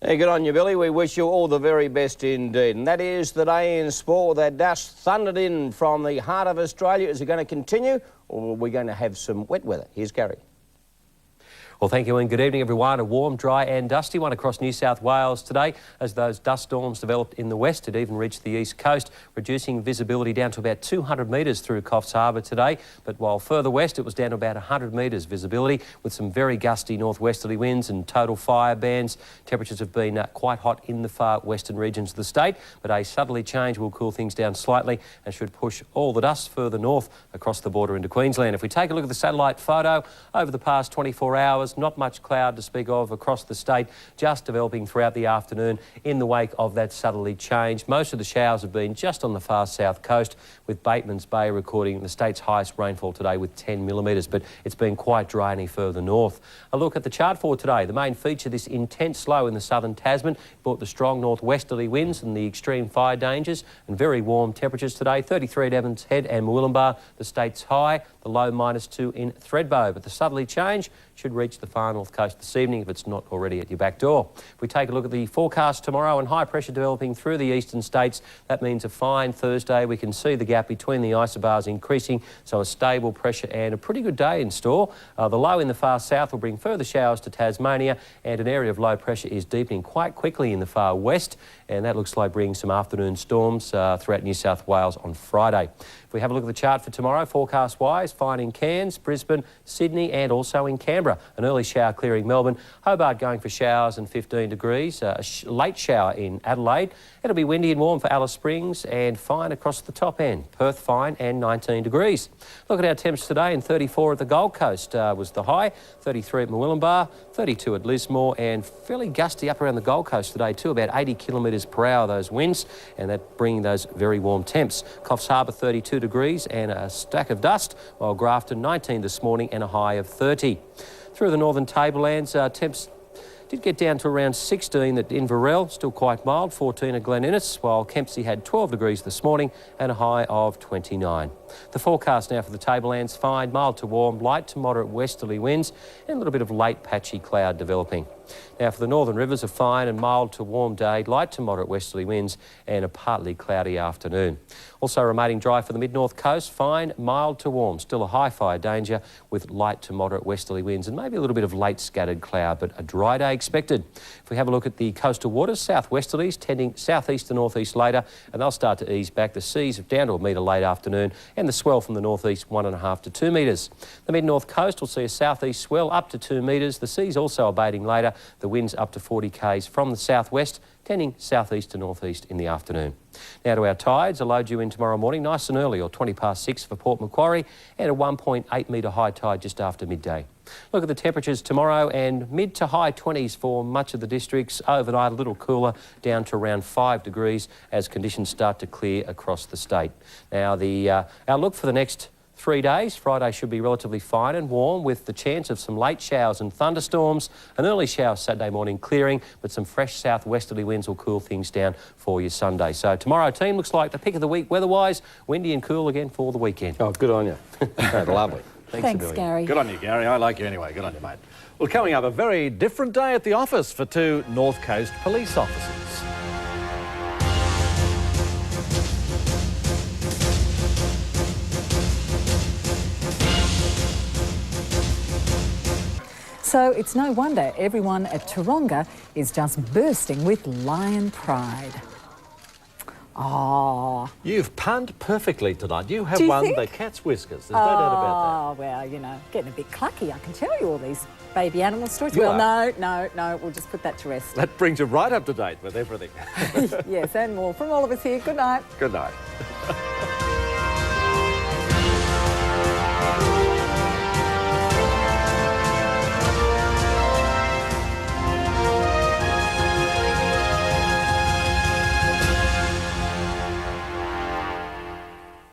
Hey, good on you, Billy. We wish you all the very best indeed. And that is the day in sport. That dust thundered in from the heart of Australia. Is it going to continue, or are we going to have some wet weather? Here's Gary. Well, thank you and good evening everyone. A warm, dry and dusty one across New South Wales today as those dust storms developed in the west. It even reached the east coast, reducing visibility down to about 200 metres through Coffs Harbour today. But while further west, it was down to about 100 metres visibility with some very gusty northwesterly winds and total fire bans. Temperatures have been quite hot in the far western regions of the state, but a southerly change will cool things down slightly and should push all the dust further north across the border into Queensland. If we take a look at the satellite photo over the past 24 hours, not much cloud to speak of across the state, just developing throughout the afternoon in the wake of that southerly change. Most of the showers have been just on the far south coast, with Bateman's Bay recording the state's highest rainfall today with 10 millimetres, but it's been quite dry any further north. A look at the chart for today. The main feature, this intense low in the southern Tasman, brought the strong northwesterly winds and the extreme fire dangers and very warm temperatures today. 33 at Evans Head and Murwillumbah, the state's high. The low -2 in Thredbo, but the southerly change should reach the far north coast this evening if it's not already at your back door. If we take a look at the forecast tomorrow, and high pressure developing through the eastern states, that means a fine Thursday. We can see the gap between the isobars increasing, so a stable pressure and a pretty good day in store. The low in the far south will bring further showers to Tasmania, and an area of low pressure is deepening quite quickly in the far west, and that looks like bringing some afternoon storms throughout New South Wales on Friday. If we have a look at the chart for tomorrow, forecast-wise, fine in Cairns, Brisbane, Sydney and also in Canberra. An early shower clearing Melbourne. Hobart going for showers and 15 degrees. A late shower in Adelaide. It'll be windy and warm for Alice Springs and fine across the top end. Perth fine and 19 degrees. Look at our temps today, and 34 at the Gold Coast was the high, 33 at Murwillumbah, 32 at Lismore, and fairly gusty up around the Gold Coast today too, about 80 kilometres per hour those winds, and that bringing those very warm temps. Coffs Harbour 32 degrees and a stack of dust, while Grafton 19 this morning and a high of 30. Through the northern tablelands, temps did get down to around 16 at Inverell, still quite mild, 14 at Glen Innes, while Kempsey had 12 degrees this morning and a high of 29. The forecast now for the tablelands, fine, mild to warm, light to moderate westerly winds and a little bit of late patchy cloud developing. Now for the northern rivers, a fine and mild to warm day, light to moderate westerly winds and a partly cloudy afternoon. Also remaining dry for the mid-north coast, fine, mild to warm, still a high fire danger with light to moderate westerly winds and maybe a little bit of late scattered cloud, but a dry day expected. If we have a look at the coastal waters, southwesterlies tending southeast to northeast later, and they'll start to ease back. The seas down to a metre late afternoon and the swell from the northeast 1.5 to 2 metres. The mid-north coast will see a southeast swell up to 2 metres. The seas also abating later. The winds up to 40 k's from the southwest, tending southeast to northeast in the afternoon. Now to our tides, a low due in tomorrow morning, nice and early, or 20 past 6 for Port Macquarie, and a 1.8 metre high tide just after midday. Look at the temperatures tomorrow, and mid to high 20s for much of the districts. Overnight a little cooler, down to around 5 degrees as conditions start to clear across the state. Now the outlook for the next 3 days. Friday should be relatively fine and warm with the chance of some late showers and thunderstorms. An early shower Saturday morning clearing, but some fresh southwesterly winds will cool things down for your Sunday. So tomorrow, team, looks like the pick of the week weather-wise. Windy and cool again for the weekend. Oh, good on you. Lovely. Thanks, Gary. Good on you, Gary. I like you anyway. Good on you, mate. Well, coming up, a very different day at the office for two North Coast police officers. So it's no wonder everyone at Taronga is just bursting with lion pride. Oh. You've punned perfectly tonight. You have Do you won think? the cat's whiskers. There's no doubt about Oh, well, you know, getting a bit clucky. I can tell you all these baby animal stories. You well, are. no, we'll just put that to rest. that. That brings you right up to date with everything. Yes, and more. From all of us here, good night. Good night.